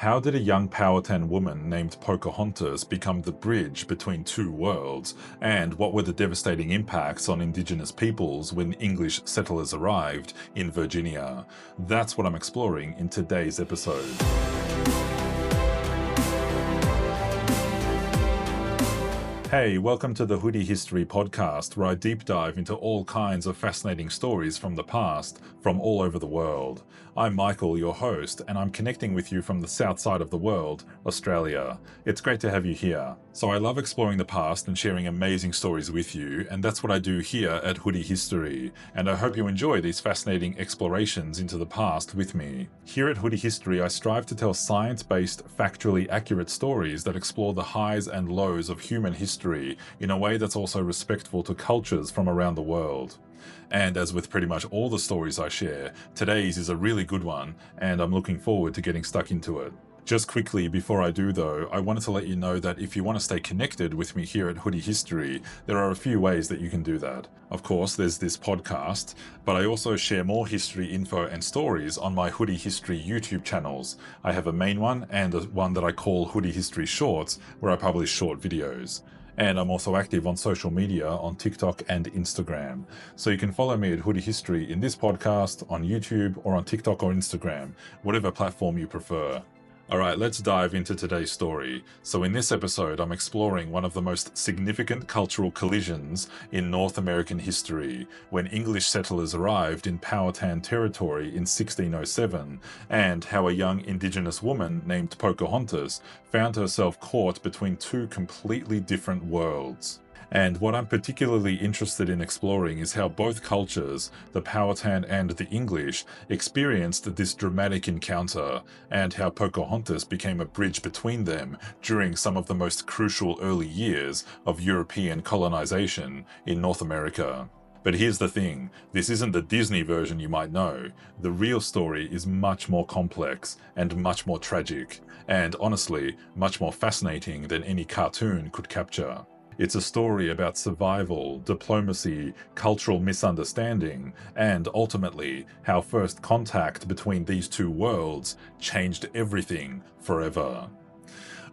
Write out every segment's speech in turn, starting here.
How did a young Powhatan woman named Pocahontas become the bridge between two worlds, and what were the devastating impacts on indigenous peoples when English settlers arrived in Virginia? That's what I'm exploring in today's episode. Hey, welcome to the Hoodie History podcast, where I deep dive into all kinds of fascinating stories from the past, from all over the world. I'm Michael, your host, and I'm connecting with you from the south side of the world, Australia. It's great to have you here. So I love exploring the past and sharing amazing stories with you, and that's what I do here at Hoodie History, and I hope you enjoy these fascinating explorations into the past with me. Here at Hoodie History, I strive to tell science-based, factually accurate stories that explore the highs and lows of human history in a way that's also respectful to cultures from around the world. And as with pretty much all the stories I share, today's is a really good one, and I'm looking forward to getting stuck into it. Just quickly before I do though, I wanted to let you know that if you want to stay connected with me here at Hoodie History, there are a few ways that you can do that. Of course, there's this podcast, but I also share more history info and stories on my Hoodie History YouTube channels. I have a main one and one that I call Hoodie History Shorts, where I publish short videos. And I'm also active on social media on TikTok and Instagram. So you can follow me at Hoodie History in this podcast, on YouTube, or on TikTok or Instagram, whatever platform you prefer. Alright, let's dive into today's story. So in this episode, I'm exploring one of the most significant cultural collisions in North American history, when English settlers arrived in Powhatan territory in 1607, and how a young indigenous woman named Pocahontas found herself caught between two completely different worlds. And what I'm particularly interested in exploring is how both cultures, the Powhatan and the English, experienced this dramatic encounter, and how Pocahontas became a bridge between them during some of the most crucial early years of European colonization in North America. But here's the thing, this isn't the Disney version you might know. The real story is much more complex and much more tragic, and honestly, much more fascinating than any cartoon could capture. It's a story about survival, diplomacy, cultural misunderstanding, and ultimately, how first contact between these two worlds changed everything forever.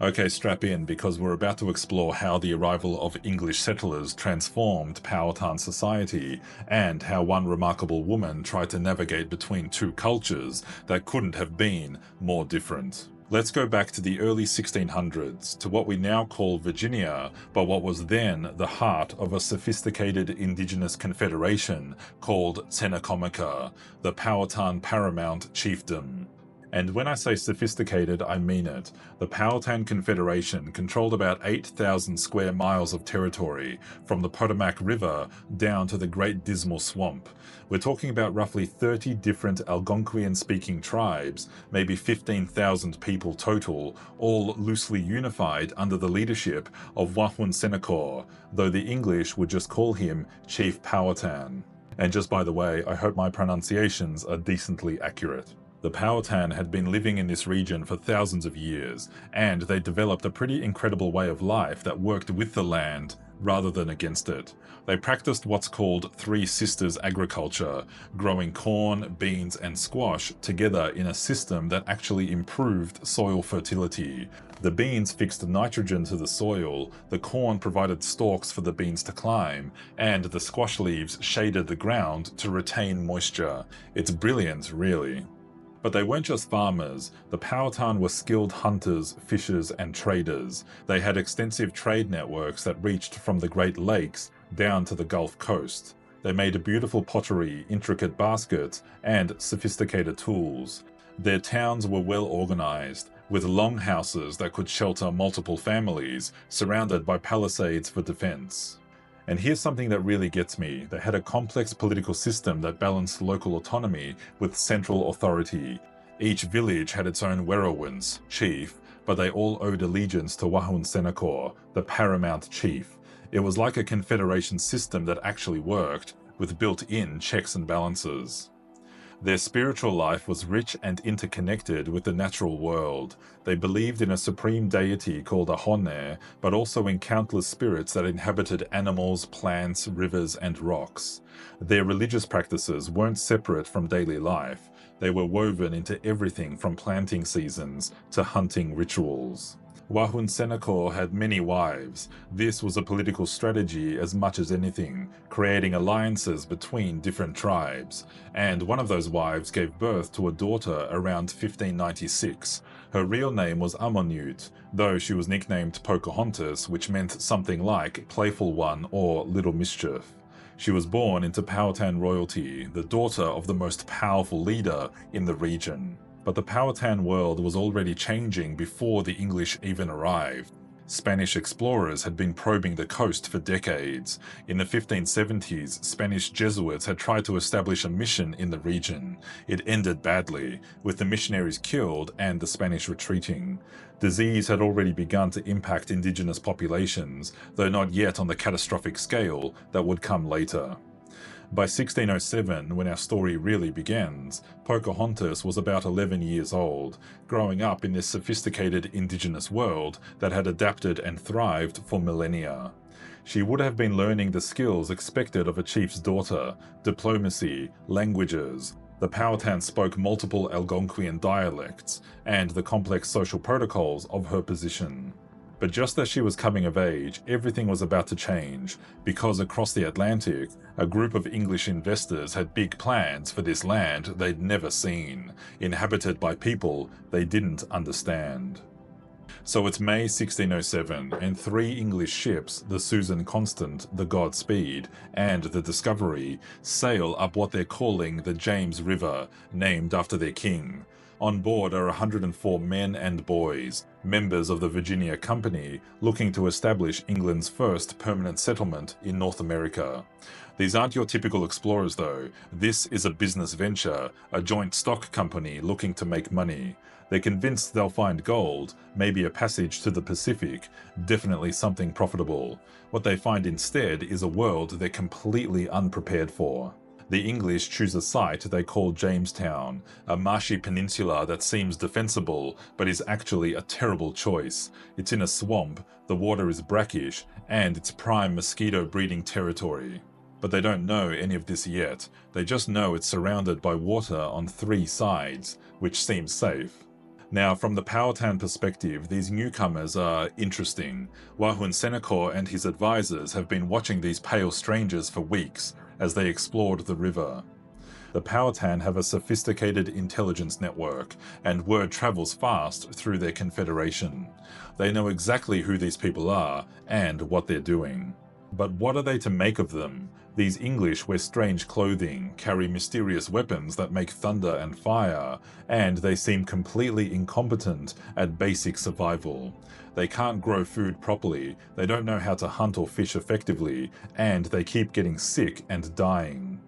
Okay, strap in, because we're about to explore how the arrival of English settlers transformed Powhatan society, and how one remarkable woman tried to navigate between two cultures that couldn't have been more different. Let's go back to the early 1600s, to what we now call Virginia, but what was then the heart of a sophisticated indigenous confederation called Tennecomeka, the Powhatan Paramount Chiefdom. And when I say sophisticated, I mean it. The Powhatan Confederation controlled about 8,000 square miles of territory, from the Potomac River down to the Great Dismal Swamp. We're talking about roughly 30 different Algonquian-speaking tribes, maybe 15,000 people total, all loosely unified under the leadership of Wahun Senecor, though the English would just call him Chief Powhatan. And just by the way, I hope my pronunciations are decently accurate. The Powhatan had been living in this region for thousands of years, and they developed a pretty incredible way of life that worked with the land rather than against it. They practiced what's called Three Sisters agriculture, growing corn, beans, and squash together in a system that actually improved soil fertility. The beans fixed nitrogen to the soil, the corn provided stalks for the beans to climb, and the squash leaves shaded the ground to retain moisture. It's brilliant, really. But they weren't just farmers. The Powhatan were skilled hunters, fishers, and traders. They had extensive trade networks that reached from the Great Lakes down to the Gulf Coast. They made beautiful pottery, intricate baskets, and sophisticated tools. Their towns were well organized, with longhouses that could shelter multiple families, surrounded by palisades for defense. And here's something that really gets me. They had a complex political system that balanced local autonomy with central authority. Each village had its own werowance, chief, but they all owed allegiance to Wahun Senecor, the paramount chief. It was like a confederation system that actually worked, with built-in checks and balances. Their spiritual life was rich and interconnected with the natural world. They believed in a supreme deity called Ahone, but also in countless spirits that inhabited animals, plants, rivers, and rocks. Their religious practices weren't separate from daily life. They were woven into everything from planting seasons to hunting rituals. Wahun Senancour had many wives. This was a political strategy as much as anything, creating alliances between different tribes. And one of those wives gave birth to a daughter around 1596. Her real name was Amonute, though she was nicknamed Pocahontas, which meant something like playful one or little mischief. She was born into Powhatan royalty, the daughter of the most powerful leader in the region. But the Powhatan world was already changing before the English even arrived. Spanish explorers had been probing the coast for decades. In the 1570s, Spanish Jesuits had tried to establish a mission in the region. It ended badly, with the missionaries killed and the Spanish retreating. Disease had already begun to impact indigenous populations, though not yet on the catastrophic scale that would come later. By 1607, when our story really begins, Pocahontas was about 11 years old, growing up in this sophisticated indigenous world that had adapted and thrived for millennia. She would have been learning the skills expected of a chief's daughter: diplomacy, languages. The Powhatan spoke multiple Algonquian dialects, and the complex social protocols of her position. But just as she was coming of age, everything was about to change, because across the Atlantic, a group of English investors had big plans for this land they'd never seen, inhabited by people they didn't understand. So it's May 1607, and 3 English ships, the Susan Constant, the Godspeed, and the Discovery, sail up what they're calling the James River, named after their king. On board are 104 men and boys, members of the Virginia Company, looking to establish England's first permanent settlement in North America. These aren't your typical explorers though. This is a business venture, a joint stock company looking to make money. They're convinced they'll find gold, maybe a passage to the Pacific, definitely something profitable. What they find instead is a world they're completely unprepared for. The English choose a site they call Jamestown, a marshy peninsula that seems defensible, but is actually a terrible choice. It's in a swamp, the water is brackish, and it's prime mosquito breeding territory. But they don't know any of this yet. They just know it's surrounded by water on 3 sides, which seems safe. Now, from the Powhatan perspective, these newcomers are interesting. Wahun Senancour and his advisors have been watching these pale strangers for weeks as they explored the river. The Powhatan have a sophisticated intelligence network, and word travels fast through their confederation. They know exactly who these people are and what they're doing. But what are they to make of them? These English wear strange clothing, carry mysterious weapons that make thunder and fire, and they seem completely incompetent at basic survival. They can't grow food properly, they don't know how to hunt or fish effectively, and they keep getting sick and dying.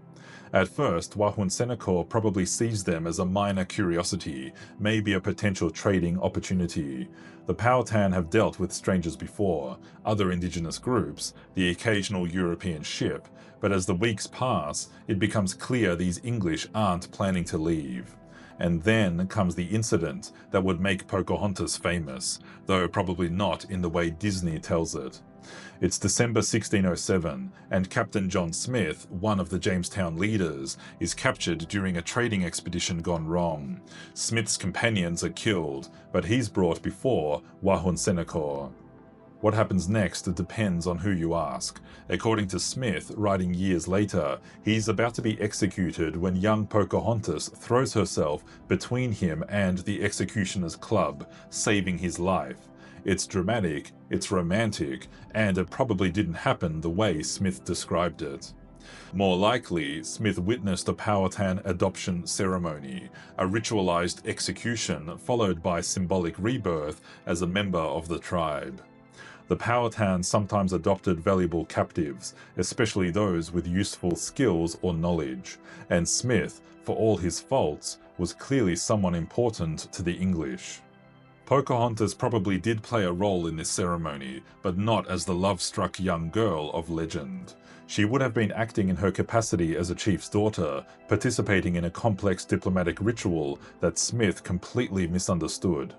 At first, Wahun Senancour probably sees them as a minor curiosity, maybe a potential trading opportunity. The Powhatan have dealt with strangers before, other indigenous groups, the occasional European ship, but as the weeks pass, it becomes clear these English aren't planning to leave. And then comes the incident that would make Pocahontas famous, though probably not in the way Disney tells it. It's December 1607, and Captain John Smith, one of the Jamestown leaders, is captured during a trading expedition gone wrong. Smith's companions are killed, but he's brought before Wahun Senancour. What happens next depends on who you ask. According to Smith, writing years later, he's about to be executed when young Pocahontas throws herself between him and the executioner's club, saving his life. It's dramatic, it's romantic, and it probably didn't happen the way Smith described it. More likely, Smith witnessed a Powhatan adoption ceremony, a ritualized execution followed by symbolic rebirth as a member of the tribe. The Powhatan sometimes adopted valuable captives, especially those with useful skills or knowledge, and Smith, for all his faults, was clearly someone important to the English. Pocahontas probably did play a role in this ceremony, but not as the love-struck young girl of legend. She would have been acting in her capacity as a chief's daughter, participating in a complex diplomatic ritual that Smith completely misunderstood.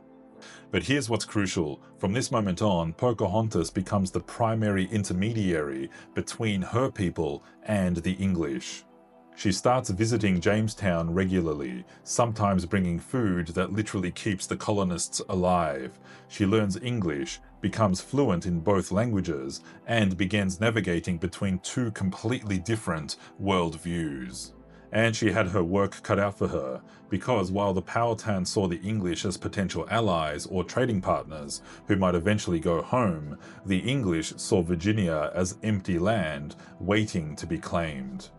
But here's what's crucial. From this moment on, Pocahontas becomes the primary intermediary between her people and the English. She starts visiting Jamestown regularly, sometimes bringing food that literally keeps the colonists alive. She learns English, becomes fluent in both languages, and begins navigating between two completely different worldviews. And she had her work cut out for her, because while the Powhatan saw the English as potential allies or trading partners who might eventually go home, the English saw Virginia as empty land waiting to be claimed.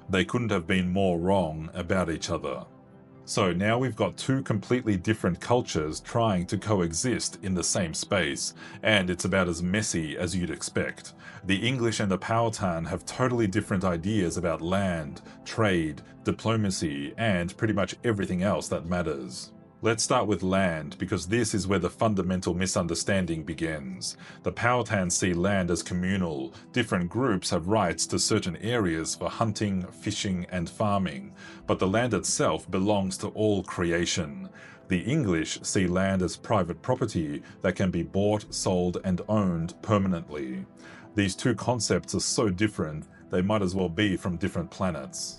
They couldn't have been more wrong about each other. So now we've got two completely different cultures trying to coexist in the same space, and it's about as messy as you'd expect. The English and the Powhatan have totally different ideas about land, trade, diplomacy, and pretty much everything else that matters. Let's start with land, because this is where the fundamental misunderstanding begins. The Powhatan see land as communal. Different groups have rights to certain areas for hunting, fishing, and farming, but the land itself belongs to all creation. The English see land as private property that can be bought, sold, and owned permanently. These two concepts are so different, they might as well be from different planets.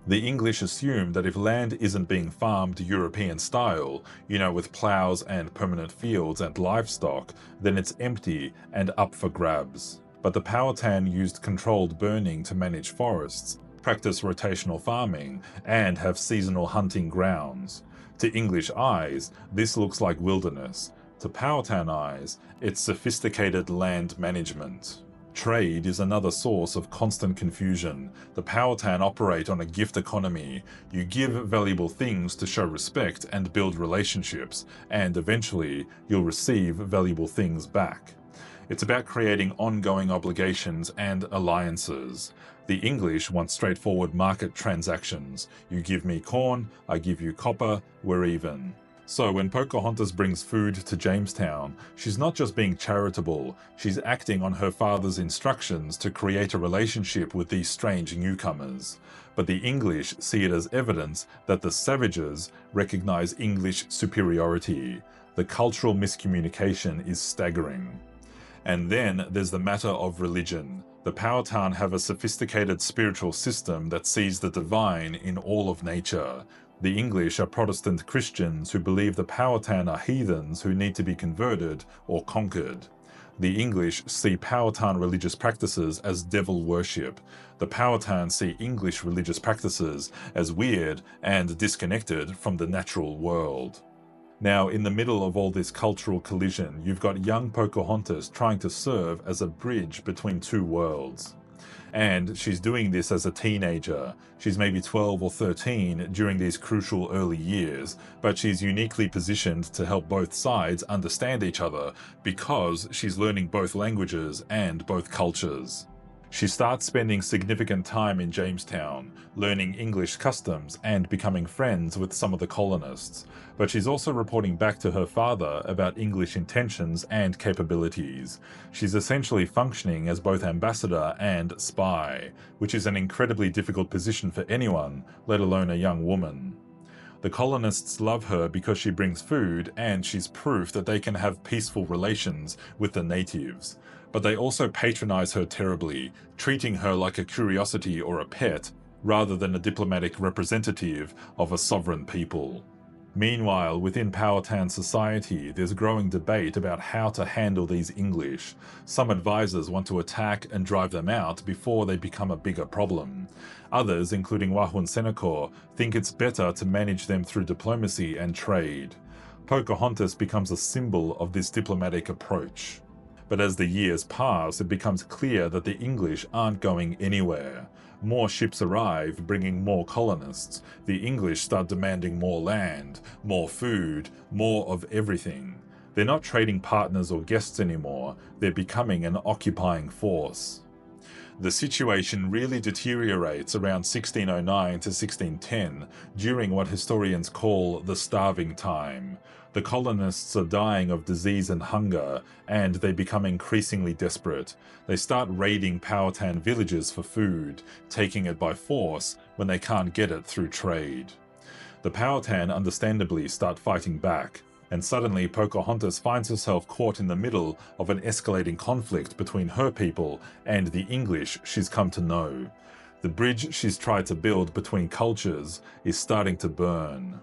The English assume that if land isn't being farmed European style, with plows and permanent fields and livestock, then it's empty and up for grabs. But the Powhatan used controlled burning to manage forests, practice rotational farming, and have seasonal hunting grounds. To English eyes, this looks like wilderness. To Powhatan eyes, it's sophisticated land management. Trade is another source of constant confusion. The Powhatan operate on a gift economy. You give valuable things to show respect and build relationships, and eventually you'll receive valuable things back. It's about creating ongoing obligations and alliances. The English want straightforward market transactions. You give me corn, I give you copper, we're even. So when Pocahontas brings food to Jamestown, she's not just being charitable, she's acting on her father's instructions to create a relationship with these strange newcomers. But the English see it as evidence that the savages recognize English superiority. The cultural miscommunication is staggering. And then there's the matter of religion. The Powhatan have a sophisticated spiritual system that sees the divine in all of nature. The English are Protestant Christians who believe the Powhatan are heathens who need to be converted or conquered. The English see Powhatan religious practices as devil worship. The Powhatan see English religious practices as weird and disconnected from the natural world. Now, in the middle of all this cultural collision, you've got young Pocahontas trying to serve as a bridge between two worlds. And she's doing this as a teenager. She's maybe 12 or 13 during these crucial early years, but she's uniquely positioned to help both sides understand each other because she's learning both languages and both cultures. She starts spending significant time in Jamestown, learning English customs and becoming friends with some of the colonists. But she's also reporting back to her father about English intentions and capabilities. She's essentially functioning as both ambassador and spy, which is an incredibly difficult position for anyone, let alone a young woman. The colonists love her because she brings food and she's proof that they can have peaceful relations with the natives. But they also patronize her terribly, treating her like a curiosity or a pet, rather than a diplomatic representative of a sovereign people. Meanwhile, within Powhatan society, there's growing debate about how to handle these English. Some advisors want to attack and drive them out before they become a bigger problem. Others, including Wahun Senecor, think it's better to manage them through diplomacy and trade. Pocahontas becomes a symbol of this diplomatic approach. But as the years pass, it becomes clear that the English aren't going anywhere. More ships arrive, bringing more colonists. The English start demanding more land, more food, more of everything. They're not trading partners or guests anymore, they're becoming an occupying force. The situation really deteriorates around 1609 to 1610, during what historians call the starving time. The colonists are dying of disease and hunger, and they become increasingly desperate. They start raiding Powhatan villages for food, taking it by force when they can't get it through trade. The Powhatan understandably start fighting back, and suddenly Pocahontas finds herself caught in the middle of an escalating conflict between her people and the English she's come to know. The bridge she's tried to build between cultures is starting to burn.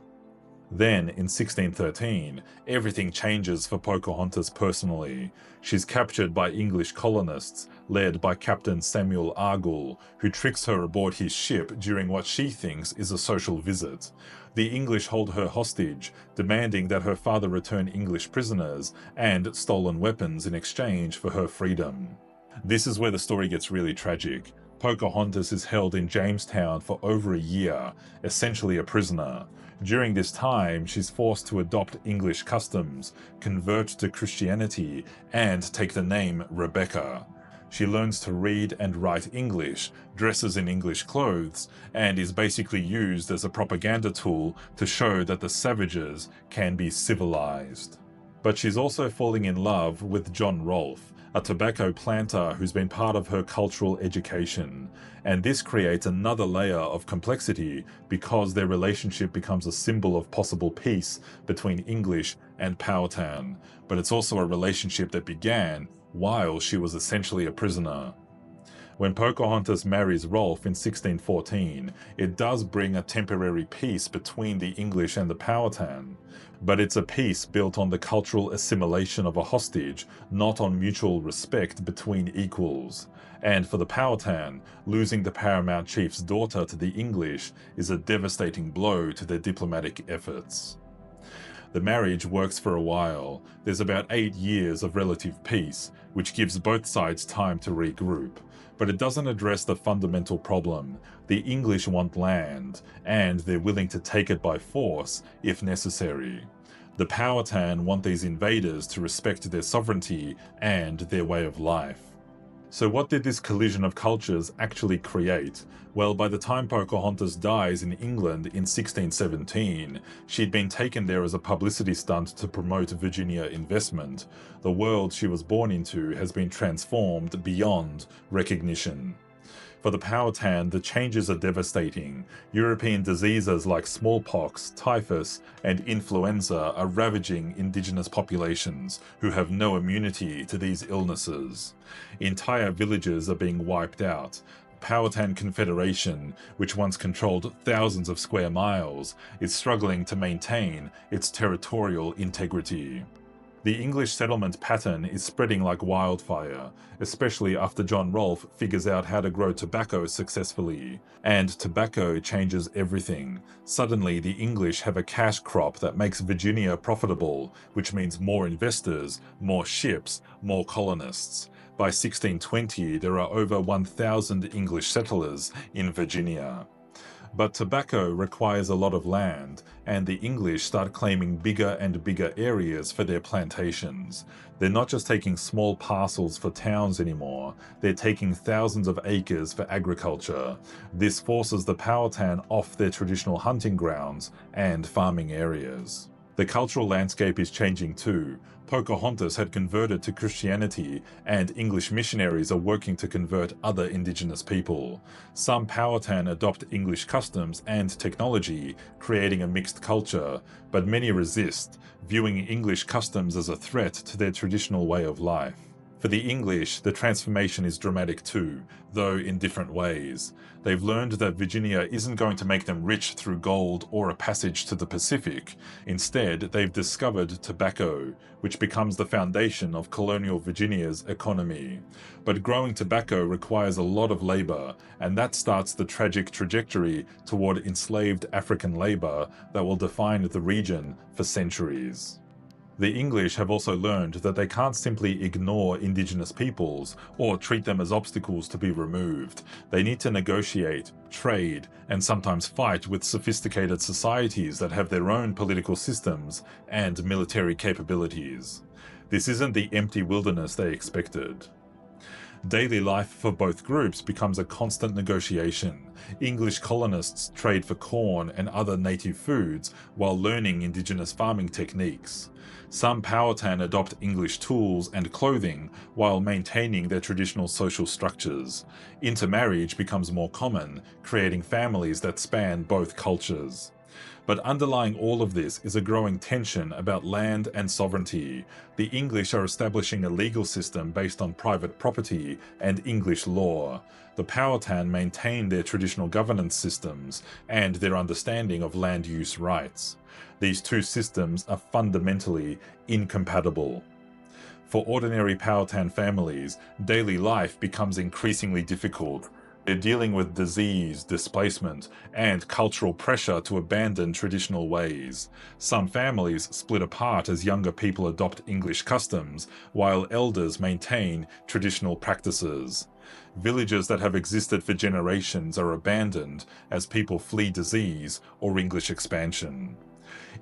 Then, in 1613, everything changes for Pocahontas personally. She's captured by English colonists, led by Captain Samuel Argall, who tricks her aboard his ship during what she thinks is a social visit. The English hold her hostage, demanding that her father return English prisoners and stolen weapons in exchange for her freedom. This is where the story gets really tragic. Pocahontas is held in Jamestown for over a year, essentially a prisoner. During this time, she's forced to adopt English customs, convert to Christianity, and take the name Rebecca. She learns to read and write English, dresses in English clothes, and is basically used as a propaganda tool to show that the savages can be civilized. But she's also falling in love with John Rolfe, a tobacco planter who's been part of her cultural education. And this creates another layer of complexity because their relationship becomes a symbol of possible peace between English and Powhatan. But it's also a relationship that began while she was essentially a prisoner. When Pocahontas marries Rolfe in 1614, it does bring a temporary peace between the English and the Powhatan. But it's a peace built on the cultural assimilation of a hostage, not on mutual respect between equals. And for the Powhatan, losing the paramount chief's daughter to the English is a devastating blow to their diplomatic efforts. The marriage works for a while. There's about 8 years of relative peace, which gives both sides time to regroup. But it doesn't address the fundamental problem. The English want land, and they're willing to take it by force if necessary. The Powhatan want these invaders to respect their sovereignty and their way of life. So what did this collision of cultures actually create? Well, by the time Pocahontas dies in England in 1617, she'd been taken there as a publicity stunt to promote Virginia investment. The world she was born into has been transformed beyond recognition. For the Powhatan, the changes are devastating. European diseases like smallpox, typhus, and influenza are ravaging indigenous populations who have no immunity to these illnesses. Entire villages are being wiped out. Powhatan Confederation, which once controlled thousands of square miles, is struggling to maintain its territorial integrity. The English settlement pattern is spreading like wildfire, especially after John Rolfe figures out how to grow tobacco successfully. And tobacco changes everything. Suddenly, the English have a cash crop that makes Virginia profitable, which means more investors, more ships, more colonists. By 1620, there are over 1,000 English settlers in Virginia. But tobacco requires a lot of land, and the English start claiming bigger and bigger areas for their plantations. They're not just taking small parcels for towns anymore, they're taking thousands of acres for agriculture. This forces the Powhatan off their traditional hunting grounds and farming areas. The cultural landscape is changing too. Pocahontas had converted to Christianity, and English missionaries are working to convert other indigenous people. Some Powhatan adopt English customs and technology, creating a mixed culture, but many resist, viewing English customs as a threat to their traditional way of life. For the English, the transformation is dramatic too, though in different ways. They've learned that Virginia isn't going to make them rich through gold or a passage to the Pacific. Instead, they've discovered tobacco, which becomes the foundation of colonial Virginia's economy. But growing tobacco requires a lot of labor, and that starts the tragic trajectory toward enslaved African labor that will define the region for centuries. The English have also learned that they can't simply ignore indigenous peoples or treat them as obstacles to be removed. They need to negotiate, trade, and sometimes fight with sophisticated societies that have their own political systems and military capabilities. This isn't the empty wilderness they expected. Daily life for both groups becomes a constant negotiation. English colonists trade for corn and other native foods while learning indigenous farming techniques. Some Powhatan adopt English tools and clothing while maintaining their traditional social structures. Intermarriage becomes more common, creating families that span both cultures. But underlying all of this is a growing tension about land and sovereignty. The English are establishing a legal system based on private property and English law. The Powhatan maintain their traditional governance systems and their understanding of land use rights. These two systems are fundamentally incompatible. For ordinary Powhatan families, daily life becomes increasingly difficult. They're dealing with disease, displacement, and cultural pressure to abandon traditional ways. Some families split apart as younger people adopt English customs, while elders maintain traditional practices. Villages that have existed for generations are abandoned as people flee disease or English expansion.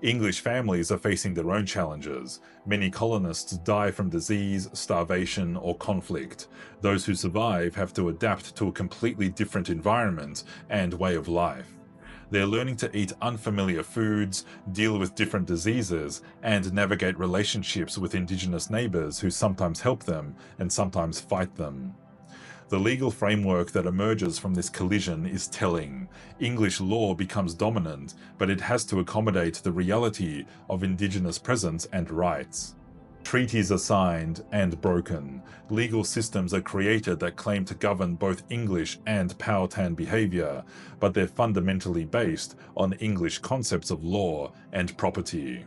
English families are facing their own challenges. Many colonists die from disease, starvation, or conflict. Those who survive have to adapt to a completely different environment and way of life. They're learning to eat unfamiliar foods, deal with different diseases, and navigate relationships with indigenous neighbors who sometimes help them and sometimes fight them. The legal framework that emerges from this collision is telling. English law becomes dominant, but it has to accommodate the reality of indigenous presence and rights. Treaties are signed and broken. Legal systems are created that claim to govern both English and Powhatan behavior, but they're fundamentally based on English concepts of law and property.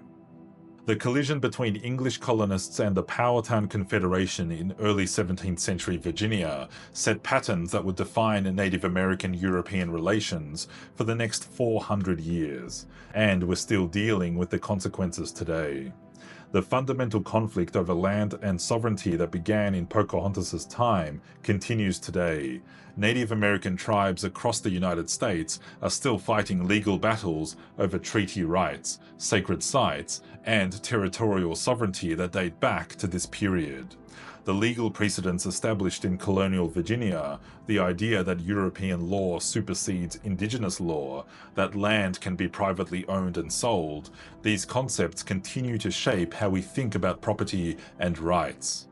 The collision between English colonists and the Powhatan Confederation in early 17th century Virginia set patterns that would define Native American-European relations for the next 400 years, and we're still dealing with the consequences today. The fundamental conflict over land and sovereignty that began in Pocahontas' time continues today. Native American tribes across the United States are still fighting legal battles over treaty rights, sacred sites, and territorial sovereignty that date back to this period. The legal precedents established in colonial Virginia, the idea that European law supersedes indigenous law, that land can be privately owned and sold, these concepts continue to shape how we think about property and rights.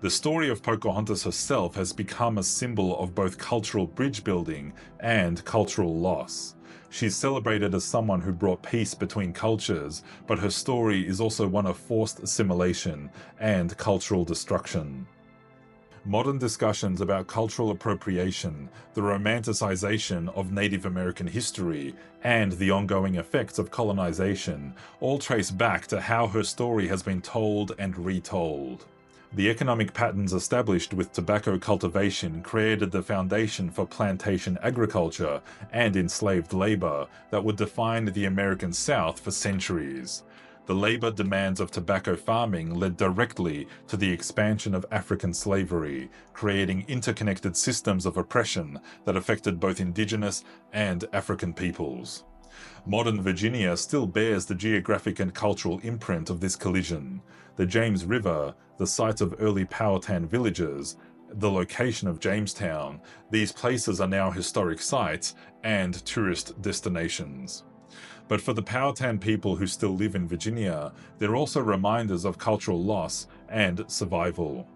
The story of Pocahontas herself has become a symbol of both cultural bridge building and cultural loss. She's celebrated as someone who brought peace between cultures, but her story is also one of forced assimilation and cultural destruction. Modern discussions about cultural appropriation, the romanticization of Native American history, and the ongoing effects of colonization all trace back to how her story has been told and retold. The economic patterns established with tobacco cultivation created the foundation for plantation agriculture and enslaved labor that would define the American South for centuries. The labor demands of tobacco farming led directly to the expansion of African slavery, creating interconnected systems of oppression that affected both indigenous and African peoples. Modern Virginia still bears the geographic and cultural imprint of this collision. The James River, the sites of early Powhatan villages, the location of Jamestown, these places are now historic sites and tourist destinations. But for the Powhatan people who still live in Virginia, they're also reminders of cultural loss and survival.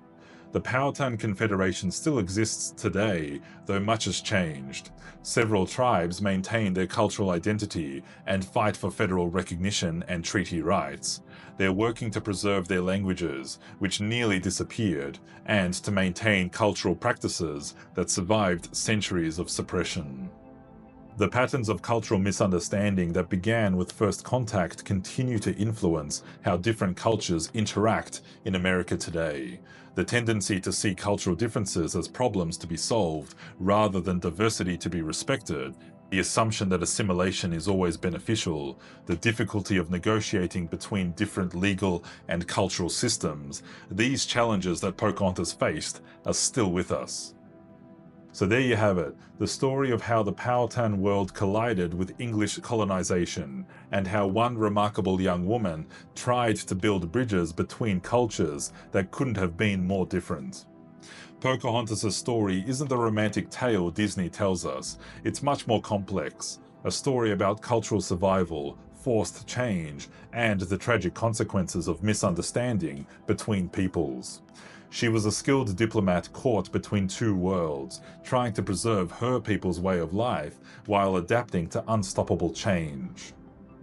The Powhatan Confederation still exists today, though much has changed. Several tribes maintain their cultural identity and fight for federal recognition and treaty rights. They're working to preserve their languages, which nearly disappeared, and to maintain cultural practices that survived centuries of suppression. The patterns of cultural misunderstanding that began with first contact continue to influence how different cultures interact in America today. The tendency to see cultural differences as problems to be solved rather than diversity to be respected, the assumption that assimilation is always beneficial, the difficulty of negotiating between different legal and cultural systems, these challenges that Pocahontas faced are still with us. So there you have it, the story of how the Powhatan world collided with English colonization, and how one remarkable young woman tried to build bridges between cultures that couldn't have been more different. Pocahontas' story isn't the romantic tale Disney tells us, it's much more complex, a story about cultural survival, forced change, and the tragic consequences of misunderstanding between peoples. She was a skilled diplomat caught between two worlds, trying to preserve her people's way of life while adapting to unstoppable change.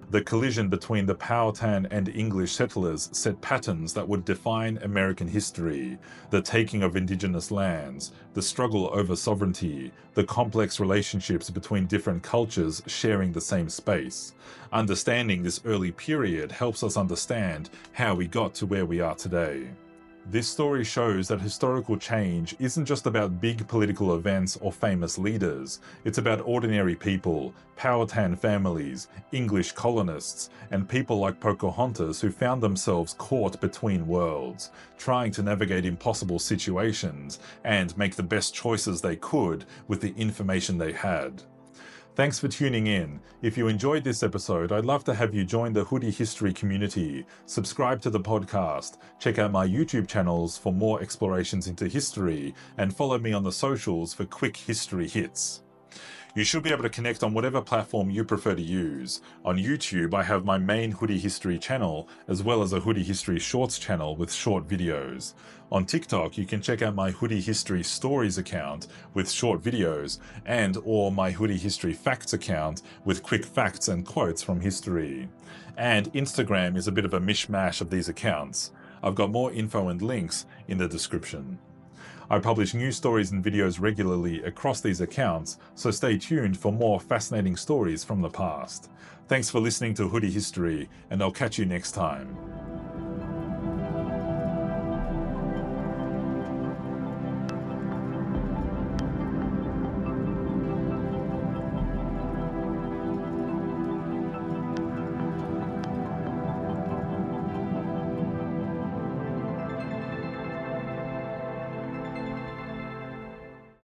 The collision between the Powhatan and English settlers set patterns that would define American history: the taking of indigenous lands, the struggle over sovereignty, the complex relationships between different cultures sharing the same space. Understanding this early period helps us understand how we got to where we are today. This story shows that historical change isn't just about big political events or famous leaders. It's about ordinary people, Powhatan families, English colonists, and people like Pocahontas who found themselves caught between worlds, trying to navigate impossible situations and make the best choices they could with the information they had. Thanks for tuning in. If you enjoyed this episode, I'd love to have you join the Hoodie History community, subscribe to the podcast, check out my YouTube channels for more explorations into history, and follow me on the socials for quick history hits. You should be able to connect on whatever platform you prefer to use. On YouTube, I have my main Hoodie History channel, as well as a Hoodie History Shorts channel with short videos. On TikTok, you can check out my Hoodie History Stories account with short videos, and/or my Hoodie History Facts account with quick facts and quotes from history. And Instagram is a bit of a mishmash of these accounts. I've got more info and links in the description. I publish new stories and videos regularly across these accounts, so stay tuned for more fascinating stories from the past. Thanks for listening to Hoodie History, and I'll catch you next time.